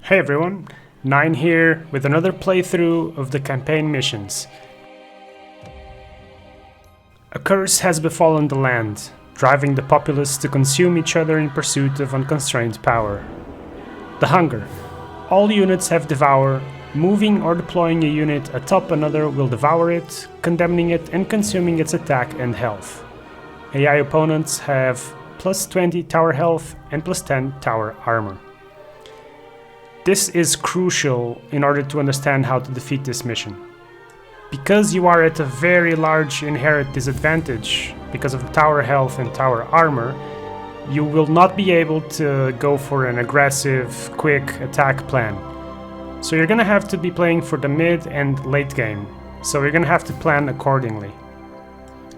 Hey everyone, Nine here with another playthrough of the campaign missions. A curse has befallen the land, driving the populace to consume each other in pursuit of unconstrained power. The hunger. All units have devour. Moving or deploying a unit atop another will devour it, condemning it and consuming its attack and health. AI opponents have plus 20 tower health and plus 10 tower armor. This is crucial in order to understand how to defeat this mission. Because you are at a very large inherent disadvantage because of the tower health and tower armor, you will not be able to go for an aggressive, quick attack plan. So you're gonna have to be playing for the mid and late game, so you're gonna have to plan accordingly.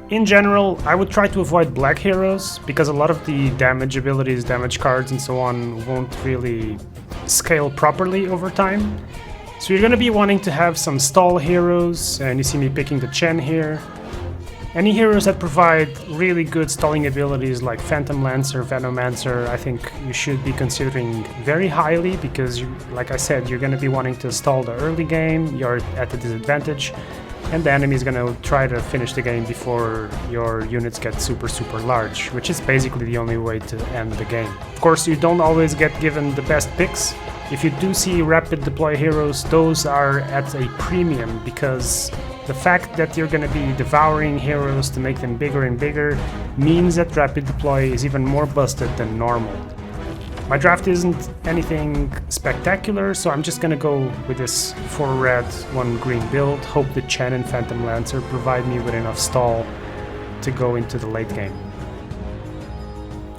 In general, I would try to avoid black heroes, because a lot of the damage abilities, damage cards and so on won't really scale properly over time. So you're gonna be wanting to have some stall heroes, and you see me picking the Chen here. Any heroes that provide really good stalling abilities like Phantom Lancer, Venomancer, I think you should be considering very highly, because like I said, you're gonna be wanting to stall the early game, you're at a disadvantage, and the enemy is gonna try to finish the game before your units get super large, which is basically the only way to end the game. Of course, you don't always get given the best picks. If you do see rapid deploy heroes, those are at a premium, because the fact that you're gonna be devouring heroes to make them bigger and bigger means that rapid deploy is even more busted than normal. My draft isn't anything spectacular, so I'm just gonna go with this 4 red, 1 green build, hope the Chen and Phantom Lancer provide me with enough stall to go into the late game.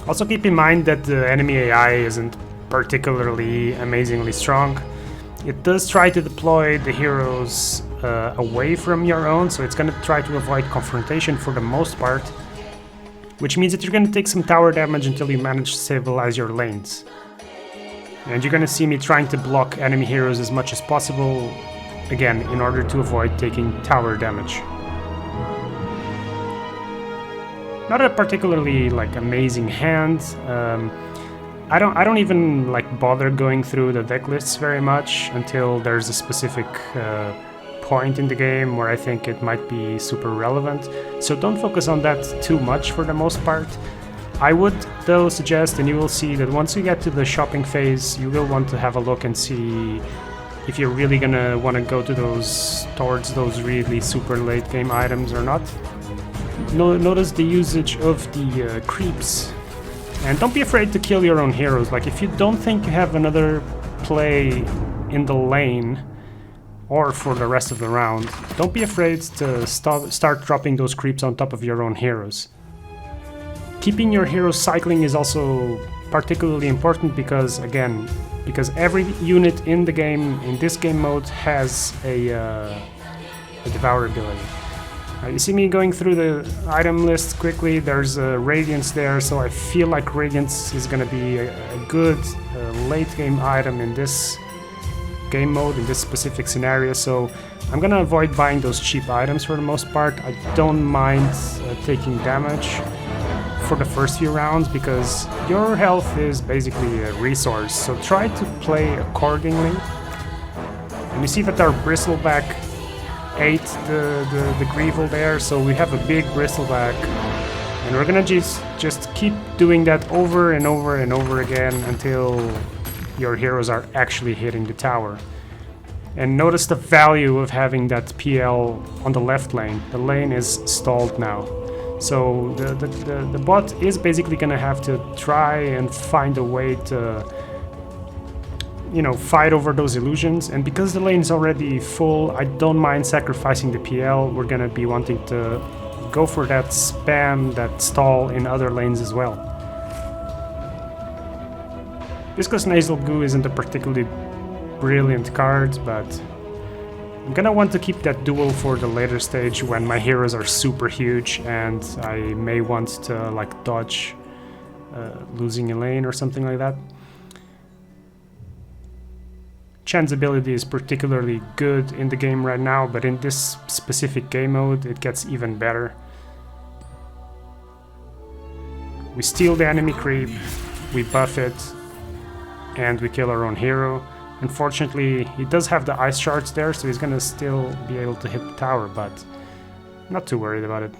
Also keep in mind that the enemy AI isn't particularly amazingly strong. It does try to deploy the heroes away from your own, so it's gonna try to avoid confrontation for the most part, which means that you're gonna take some tower damage until you manage to stabilize your lanes. And you're gonna see me trying to block enemy heroes as much as possible, again, in order to avoid taking tower damage. Not a particularly amazing hand. I don't even bother going through the deck lists very much until there's a specific point in the game where I think it might be super relevant, so don't focus on that too much for the most part. I would though suggest, and you will see that once you get to the shopping phase, you will want to have a look and see if you're really gonna want to go to towards those really super late game items or not. Notice the usage of the creeps, and don't be afraid to kill your own heroes. If you don't think you have another play in the lane or for the rest of the round, don't be afraid to start dropping those creeps on top of your own heroes. Keeping your heroes cycling is also particularly important because every unit in the game, in this game mode, has a devour ability. You see me going through the item list quickly. There's Radiance there, so I feel like Radiance is gonna be a good late game item in this game mode, in this specific scenario, so I'm gonna avoid buying those cheap items for the most part. I don't mind taking damage for the first few rounds because your health is basically a resource, so try to play accordingly. And you see that our Bristleback ate the Greevil there, so we have a big Bristleback, and we're gonna just keep doing that over and over and over again until your heroes are actually hitting the tower. And notice the value of having that PL on the left lane. The lane is stalled now. So the bot is basically gonna have to try and find a way to fight over those illusions, and because the lane is already full, I don't mind sacrificing the PL. We're gonna be wanting to go for that spam, that stall in other lanes as well. Viscous Nasal Goo isn't a particularly brilliant card, but I'm gonna want to keep that duel for the later stage when my heroes are super huge and I may want to dodge losing a lane or something like that. Chen's ability is particularly good in the game right now, but in this specific game mode it gets even better. We steal the enemy creep, we buff it, and we kill our own hero. Unfortunately, he does have the ice shards there, so he's gonna still be able to hit the tower, but not too worried about it.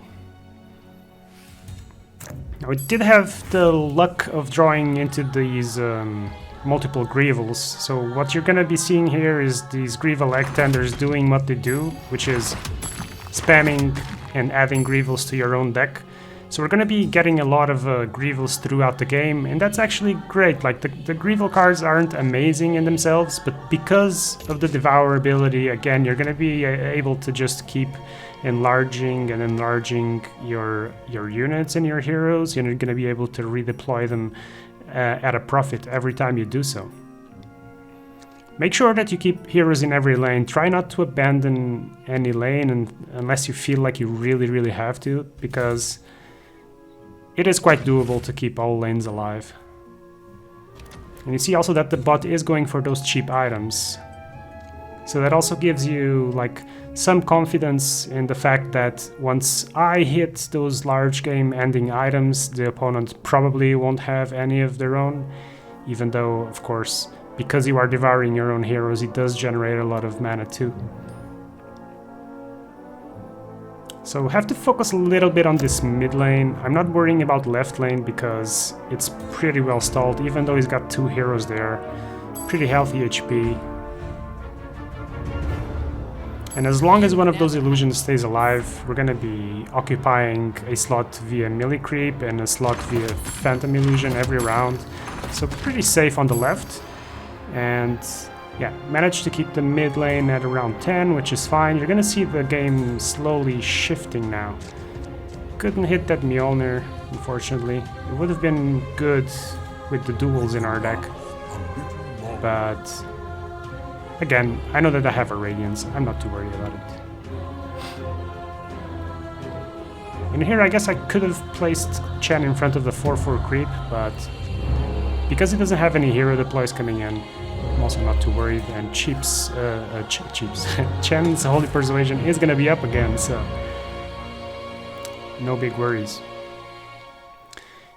Now, it did have the luck of drawing into these multiple Greevils, so what you're gonna be seeing here is these Greevil Egg Tenders doing what they do, which is spamming and adding Greevils to your own deck. So we're gonna be getting a lot of Greevils throughout the game, and that's actually great. Like, the Greevil cards aren't amazing in themselves, but because of the Devour ability, again, you're gonna be able to just keep enlarging and enlarging your units and your heroes, and you're gonna be able to redeploy them at a profit every time you do so. Make sure that you keep heroes in every lane. Try not to abandon any lane unless you feel like you really have to, because it is quite doable to keep all lanes alive. And you see also that the bot is going for those cheap items. So that also gives you like some confidence in the fact that once I hit those large game ending items, the opponent probably won't have any of their own, even though, of course, because you are devouring your own heroes, it does generate a lot of mana too. So have to focus a little bit on this mid lane. I'm not worrying about left lane because it's pretty well stalled, even though he's got 2 heroes there. Pretty healthy HP. And as long as one of those illusions stays alive, we're gonna be occupying a slot via melee creep and a slot via phantom illusion every round. So pretty safe on the left. And yeah, managed to keep the mid lane at around 10, which is fine. You're gonna see the game slowly shifting now. Couldn't hit that Mjolnir, unfortunately. It would have been good with the duels in our deck. But again, I know that I have a Radiance. I'm not too worried about it. And here I guess I could have placed Chen in front of the 4/4 creep, but because he doesn't have any hero deploys coming in, I'm also not too worried. And Cheap's Chen's Holy Persuasion is gonna be up again, so no big worries.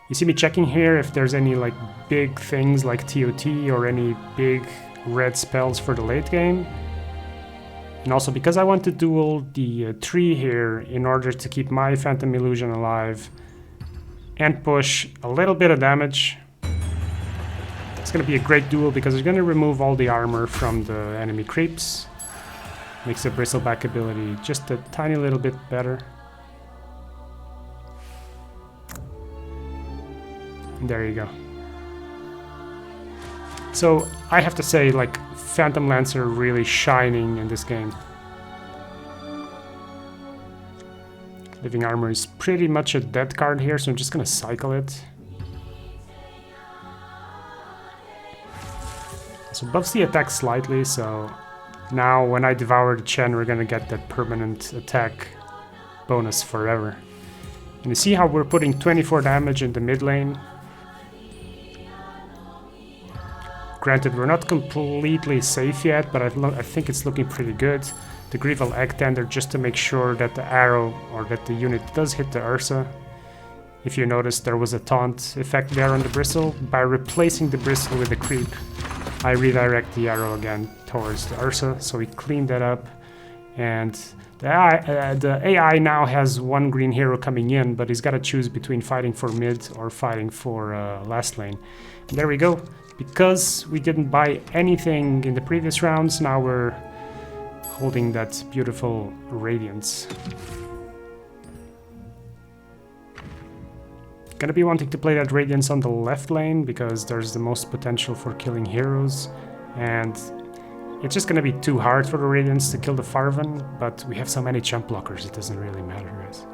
You see me checking here if there's any like big things like TOT or any big red spells for the late game. And also because I want to duel the tree here in order to keep my Phantom Illusion alive and push a little bit of damage. It's going to be a great duel because it's going to remove all the armor from the enemy creeps. Makes the Bristleback ability just a tiny little bit better. And there you go. So I have to say, like, Phantom Lancer really shining in this game. Living Armor is pretty much a dead card here, so I'm just gonna cycle it. So buffs the attack slightly, so now when I devour the Chen, we're gonna get that permanent attack bonus forever. And you see how we're putting 24 damage in the mid lane? Granted, we're not completely safe yet, but I think it's looking pretty good. The Greevil Egg Tender just to make sure that the arrow or that the unit does hit the Ursa. If you notice, there was a taunt effect there on the Bristle. By replacing the Bristle with the creep, I redirect the arrow again towards the Ursa, so we cleaned that up. And the AI now has 1 green hero coming in, but he's got to choose between fighting for mid or fighting for last lane. And there we go. Because we didn't buy anything in the previous rounds, now we're holding that beautiful Radiance. Gonna be wanting to play that Radiance on the left lane because there's the most potential for killing heroes, and it's just gonna be too hard for the Radiance to kill the Farvan, but we have so many jump blockers it doesn't really matter, guys.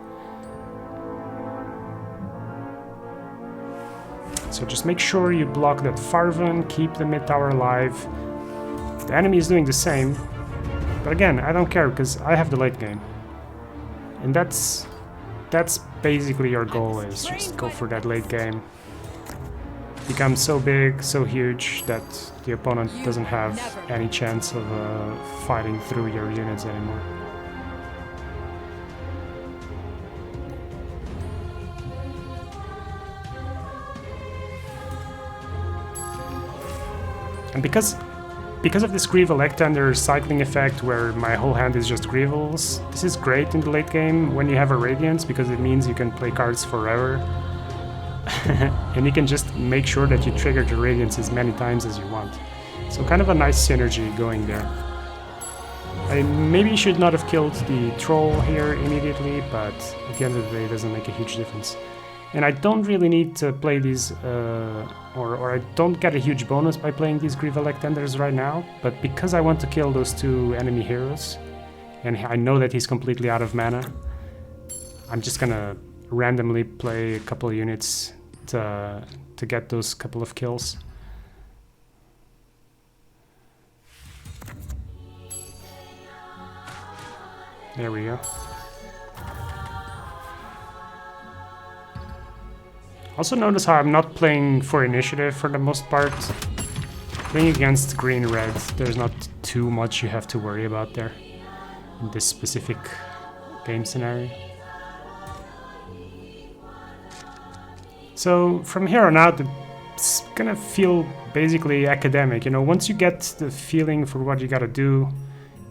So just make sure you block that Farvan, keep the mid tower alive. The enemy is doing the same, but again, I don't care because I have the late game. And that's basically your goal, is just go for that late game. Become so big, so huge that the opponent doesn't have any chance of fighting through your units anymore. And because because of this Grievous Lectender cycling effect where my whole hand is just Grievous, this is great in the late game when you have a Radiance because it means you can play cards forever. And you can just make sure that you trigger the Radiance as many times as you want. So kind of a nice synergy going there. I maybe should not have killed the troll here immediately, but at the end of the day it doesn't make a huge difference. And I don't really need to play these, or I don't get a huge bonus by playing these Grievous Lectenders right now, but because I want to kill those two enemy heroes, and I know that he's completely out of mana, I'm just gonna randomly play a couple of units to get those couple of kills. There we go. Also notice how I'm not playing for initiative for the most part. Playing against green-red, there's not too much you have to worry about there in this specific game scenario. So from here on out, it's gonna feel basically academic. You know, once you get the feeling for what you gotta do,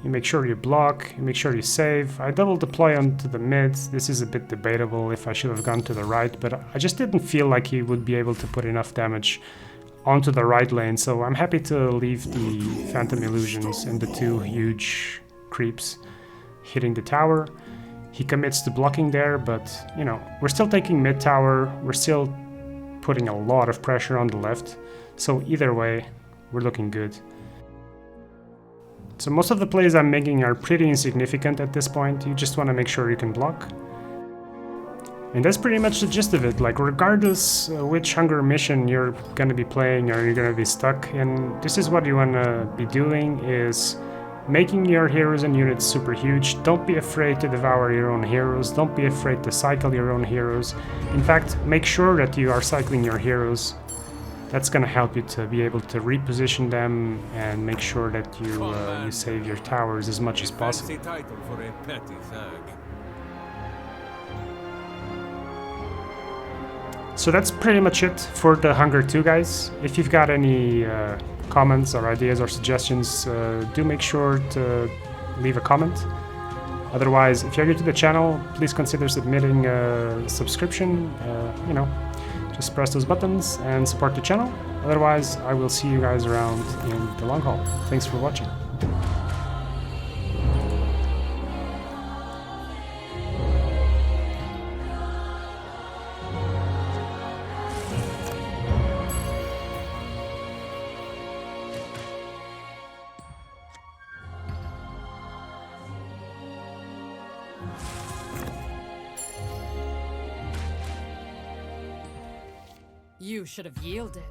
you make sure you block, you make sure you save. I double deploy onto the mid. This is a bit debatable if I should have gone to the right, but I just didn't feel like he would be able to put enough damage onto the right lane, so I'm happy to leave the Phantom Illusions and the two huge creeps hitting the tower. He commits to blocking there, but, you know, we're still taking mid tower, we're still putting a lot of pressure on the left, so either way, we're looking good. So most of the plays I'm making are pretty insignificant at this point. You just want to make sure you can block. And that's pretty much the gist of it. Like, regardless which Hunger mission you're going to be playing or you're going to be stuck in, this is what you want to be doing, is making your heroes and units super huge. Don't be afraid to devour your own heroes. Don't be afraid to cycle your own heroes. In fact, make sure that you are cycling your heroes. That's going to help you to be able to reposition them and make sure that you save your towers as much as possible. So that's pretty much it for the Hunger 2, guys. If you've got any comments or ideas or suggestions, do make sure to leave a comment. Otherwise, if you're new to the channel, please consider submitting a subscription. You know, just press those buttons and support the channel. Otherwise, I will see you guys around in the long haul. Thanks for watching. You should have yielded.